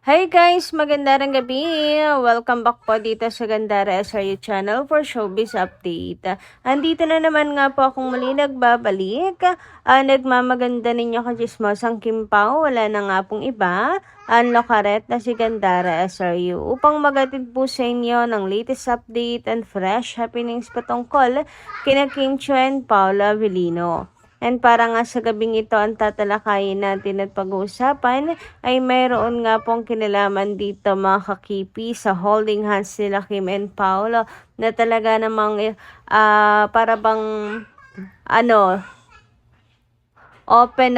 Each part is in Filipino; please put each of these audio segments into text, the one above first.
Hi guys! Magandang gabi! Welcome back po dito sa Gandara SRU channel for Showbiz Update. Andito na naman nga po akong muli nagbabalik. Nagmamaganda ninyo kajismosang Kim Pao. Wala na nga pong iba. Ang lokaret na si Gandara SRU upang magatid po sa inyo ng latest update and fresh happenings patungkol kina Kim Chiu and Paula Avellino. And para nga sa gabing ito ang tatalakayin natin at pag-uusapan ay mayroon nga pong kinalaman dito mga kakipi sa holding hands nila Kim and Paolo na talaga namang para bang open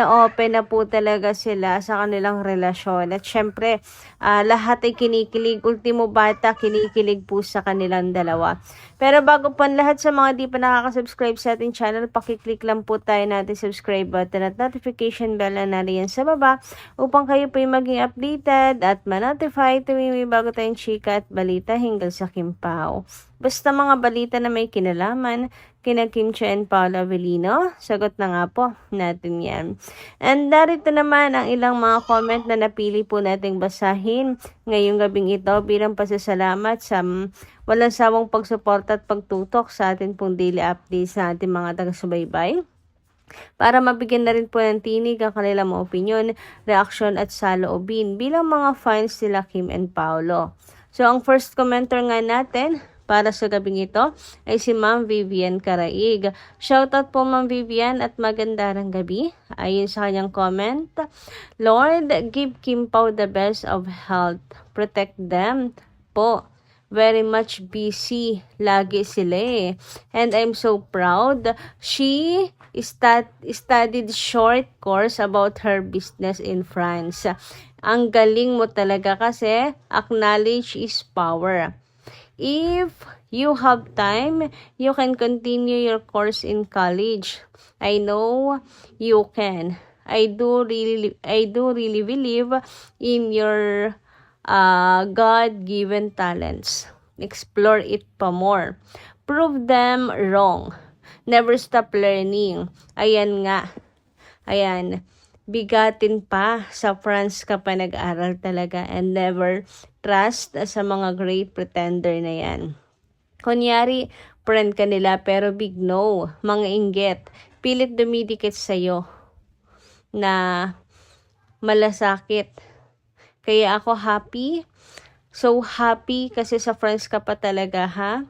na po talaga sila sa kanilang relasyon. At syempre, lahat ay kinikilig. Ultimo bata, kinikilig po sa kanilang dalawa. Pero bago pa lahat sa mga di pa nakaka-subscribe sa ating channel, pakiclick lang po tayo natin subscribe button at notification bell na nariyan sa baba upang kayo po maging updated at ma-notify tuwing may bago tayong chika at balita hinggil sa Kim Pao. Basta mga balita na may kinalaman kina Kim Chiu and Paula Avellino, sagot na nga po natin yan. And narito naman ang ilang mga comment na napili po nating basahin ngayong gabing ito bilang pasasalamat sa walang sawang pagsuporta at pagtutok sa atin pong daily updates sa ating mga taga-subaybay. Para mabigyan na rin po ng tinig ang kanilang mga opinion, reaksyon at saloobin bilang mga fans nila Kim and Paolo. So ang first commenter nga natin para sa gabing ito ay si Ma'am Vivian Caraig. Shoutout po Ma'am Vivian at magandang gabi. Ayon sa kanyang comment, Lord, give Kim Pao the best of health. Protect them po. Very much busy. Lagi sila eh. And I'm so proud. She studied short course about her business in France. Ang galing mo talaga kasi acknowledge is power. If you have time, you can continue your course in college. I know you can. I do really believe in your God-given talents. Explore it pa more. Prove them wrong. Never stop learning. Ayan nga. Ayan. Bigatin pa sa France ka pa nag-aral talaga and never trust sa mga great pretender na yan. Kunyari, friend ka nila pero big no, mga inggit, pilit dumidikit sa'yo na malasakit. Kaya ako happy, so happy kasi sa France ka pa talaga ha.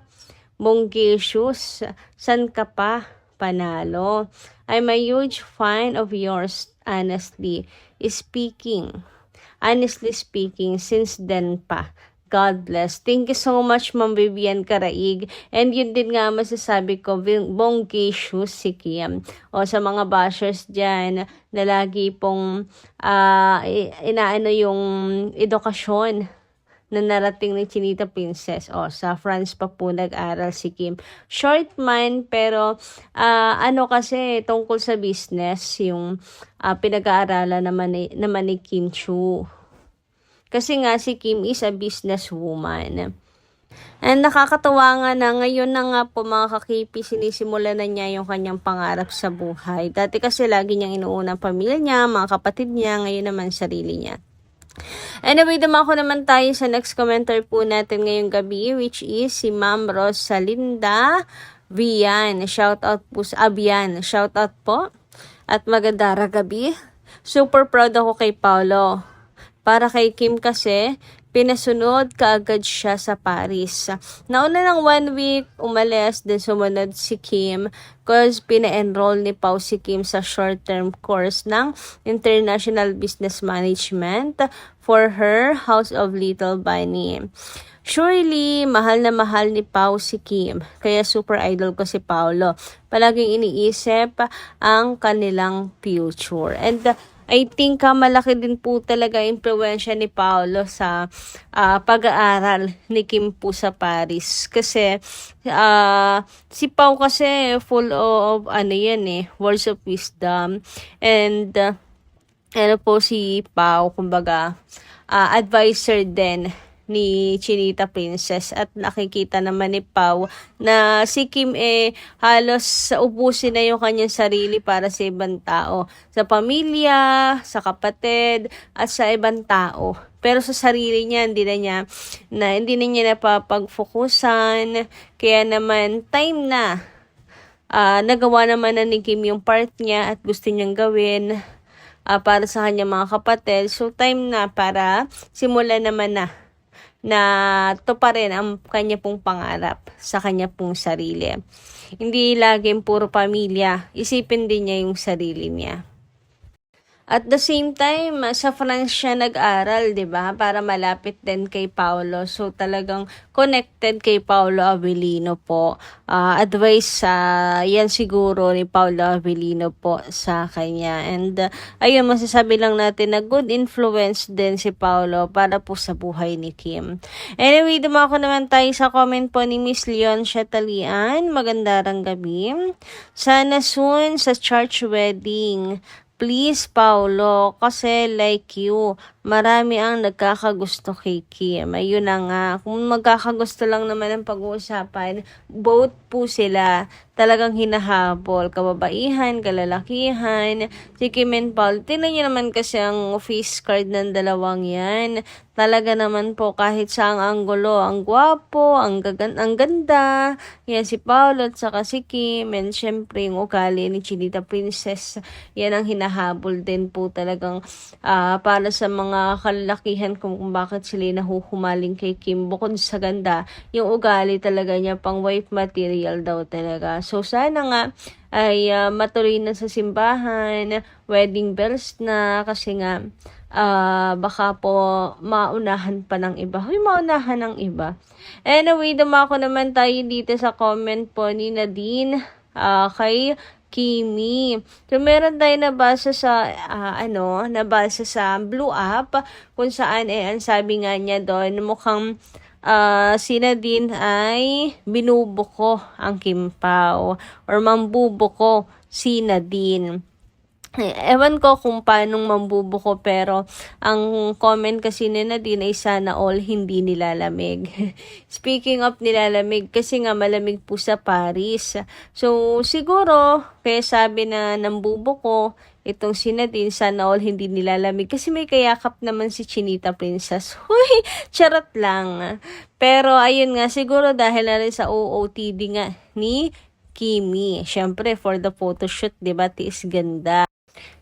Monggesius, san ka pa? Panalo. I'm a huge fan of yours, honestly speaking, since then pa. God bless. Thank you so much, Ma'am Vivian Caraig. And yun din nga masasabi ko, bonggesius si Kim. O sa mga bashers dyan na lagi pong inaano yung edukasyon na narating ni Chinita Princess. O, sa France pa po nag-aral si Kim. Short man, pero kasi tungkol sa business, yung pinag-aaralan naman ni Kim Chiu. Kasi nga si Kim is a businesswoman. And nakakatuwa nga na ngayon na nga po mga kakipi, sinisimula na niya yung kanyang pangarap sa buhay. Dati kasi lagi niyang inuuna pamilya niya, mga kapatid niya, ngayon naman sarili niya. Anyway, dumako naman tayo sa next commenter po natin ngayong gabi, which is si Ma'am Rosalinda Vian. Shoutout po sa Abian. Shoutout po. At magandang gabi. Super proud ako kay Paolo. Para kay Kim kasi, pinasunod kaagad siya sa Paris. Nauna ng 1 week, umalis, then sumunod si Kim cause pina-enroll ni Pao si Kim sa short-term course ng International Business Management for her House of Little Bunny. Surely, mahal na mahal ni Pao si Kim. Kaya super idol ko si Paolo. Palaging iniisip ang kanilang future. And I think malaki din po talaga impluwensya ni Paolo sa pag-aaral ni Kim po sa Paris. Kasi si Pao kasi full of words of wisdom. And po si Pao, kumbaga, advisor din ni Chinita Princess. At nakikita naman ni Pao na si Kim halos ubusin na yung kanyang sarili para sa ibang tao. Sa pamilya, sa kapatid, at sa ibang tao. Pero sa sarili niya, hindi na niya napapag-focusan. Kaya naman, time na. Nagawa naman na ni Kim yung part niya at gusto niyang gawin para sa kanyang mga kapatid. So, time na para simulan naman na tuparin ang kanya pong pangarap sa kanya pong sarili. Hindi laging puro pamilya, isipin din niya yung sarili niya. At the same time, sa France siya nag-aral, 'di ba? Para malapit din kay Paulo. So talagang connected kay Paulo Avellino po. Advice yan siguro ni Paulo Avellino po sa kanya. And ayun, masasabi lang natin na good influence din si Paulo para po sa buhay ni Kim. Anyway, dumako naman tayo sa comment po ni Miss Leon Chatalian. Magandang gabi. Sana soon sa church wedding. Please, Paulo, kasi like you, marami ang nagkakagusto kay Kim. Ayun na nga, kung magkakagusto lang naman ang pag-uusapan, both po sila talagang hinahabol. Kababaihan, kalalakihan, si Kim and Paul. Tingnan niyo naman kasi ang face card ng dalawang yan. Talaga naman po kahit saang anggulo, ang gwapo, ang ganda. Yan si Paolo at saka si Kim. And syempre yung ugali ni Chinita Princess. Yan ang hinahabol din po talagang para sa mga kalalakihan kung bakit sila nahuhumaling kay Kim. Bukod sa ganda, yung ugali talaga niya pang wife material daw talaga. So sana nga ay matuloy na sa simbahan, wedding bells na kasi nga baka po maunahan pa ng iba. Maunahan ng iba. Anyway, dumako naman tayo dito sa comment po ni Nadine kay Kimi. So, meron tayo nabasa sa, nabasa sa Blue App, kung saan, ang sabi nga niya doon, mukhang si Nadine ay binubuko ang Kim Pao or mambubuko si Nadine. Ewan ko kung paano mambubuko pero ang comment kasi ni Nadine ay sana all hindi nilalamig. Speaking of nilalamig, kasi nga malamig po sa Paris. So siguro kaya sabi na nambubuko itong si Nadine, sana all hindi nilalamig kasi may kayakap naman si Chinita Princess. Huy, charot lang. Pero ayun nga, siguro dahil na rin sa OOTD nga ni Kimi. Syempre for the photoshoot, diba, tiis ganda.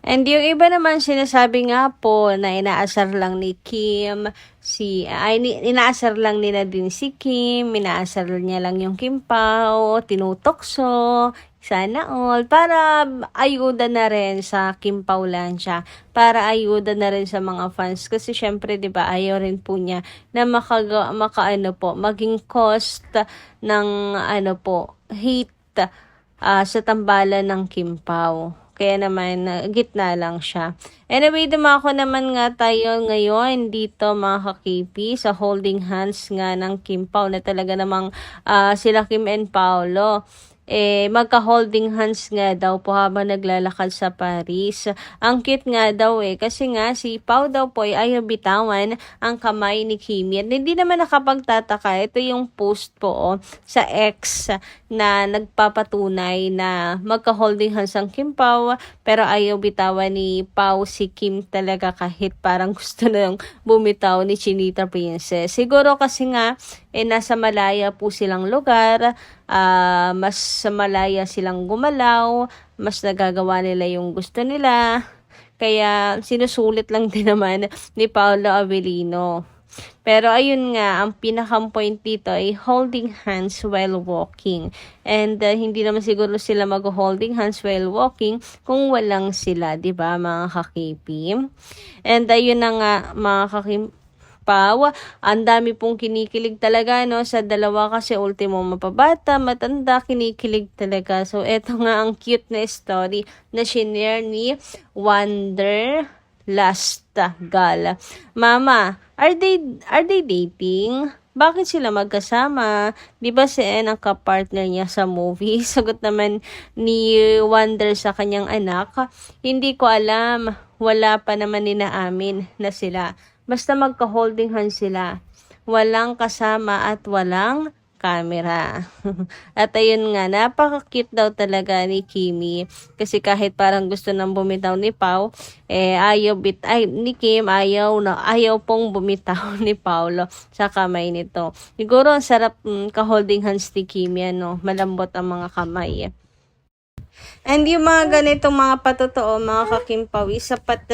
And yung iba naman sinasabi nga po na inaasar lang ni Kim, inaasar lang nila din si Kim, inaasar niya lang yung Kim Pao, tinutokso, sana all, para ayuda na rin sa Kim Pao Lancia, para ayuda na rin sa mga fans. Kasi syempre, di ba, ayaw rin po niya na maging cost ng hate sa tambalan ng Kim Pao. Kaya naman, gitna lang siya. Anyway, dumako naman nga tayo ngayon dito mga kakipi sa holding hands nga ng Kim Pao na talaga namang sila Kim and Paolo. Magka-holding hands nga daw po habang naglalakad sa Paris. Ang cute nga daw kasi nga si Pao daw po ay ayaw bitawan ang kamay ni Kimi. At hindi naman nakapagtataka, ito yung post po sa X na nagpapatunay na magka-holding hands ang Kim Pao pero ayaw bitawan ni Pao si Kim talaga kahit parang gusto na bumitaw ni Chinita Princess. Siguro kasi nga nasa malaya po silang lugar, mas sa malaya silang gumalaw, mas nagagawa nila yung gusto nila. Kaya sinusulit lang din naman ni Paulo Avellino. Pero ayun nga, ang pinakang point dito ay holding hands while walking. And hindi naman siguro sila mag-holding hands while walking kung walang sila, 'di ba, mga kakipi? And ayun na nga, mga kakipi, ang dami pong kinikilig talaga sa dalawa kasi ultimo mapabata, matanda, kinikilig talaga. So eto nga ang cute na story na shinare ni Wonder Gal. Mama, are they dating? Bakit sila magkasama? Di ba si En ang kapartner niya sa movie? Sagot naman ni Wonder sa kanyang anak, hindi ko alam. Wala pa naman inaamin na sila. Basta magka-holding hands sila. Walang kasama at walang camera. At ayun nga, napaka-cute daw talaga ni Kimi. Kasi kahit parang gusto nang bumitaw ni Pao, ni Kim, ayaw pong bumitaw ni Paolo sa kamay nito. Siguro ang sarap ka-holding hands ni Kimi, ano, malambot ang mga kamay. And yung mga ganitong mga patotoo, mga kakimpawi, sapat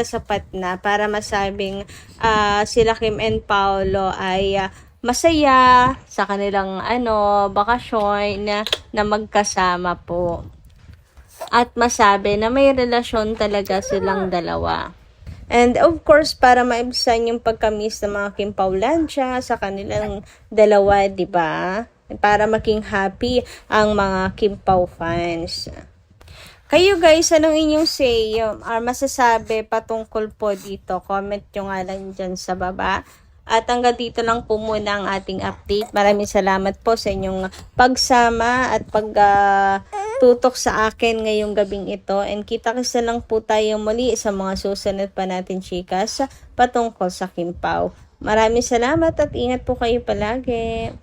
na para masabing sila Kim and Paolo ay masaya sa kanilang bakasyon na magkasama po. At masabi na may relasyon talaga silang dalawa. And of course, para maibsan yung pagkamis ng mga Kim Paulansya sa kanilang dalawa, di ba? Para maging happy ang mga Kim Pao fans. Kayo guys, anong inyong say masasabi patungkol po dito? Comment nyo nga lang dyan sa baba. At hanggang dito lang po muna ang ating update. Maraming salamat po sa inyong pagsama at pagtutok sa akin ngayong gabing ito. And kita-kita lang po tayo muli sa mga susunod pa natin chikas patungkol sa Kim Pao. Maraming salamat at ingat po kayo palagi.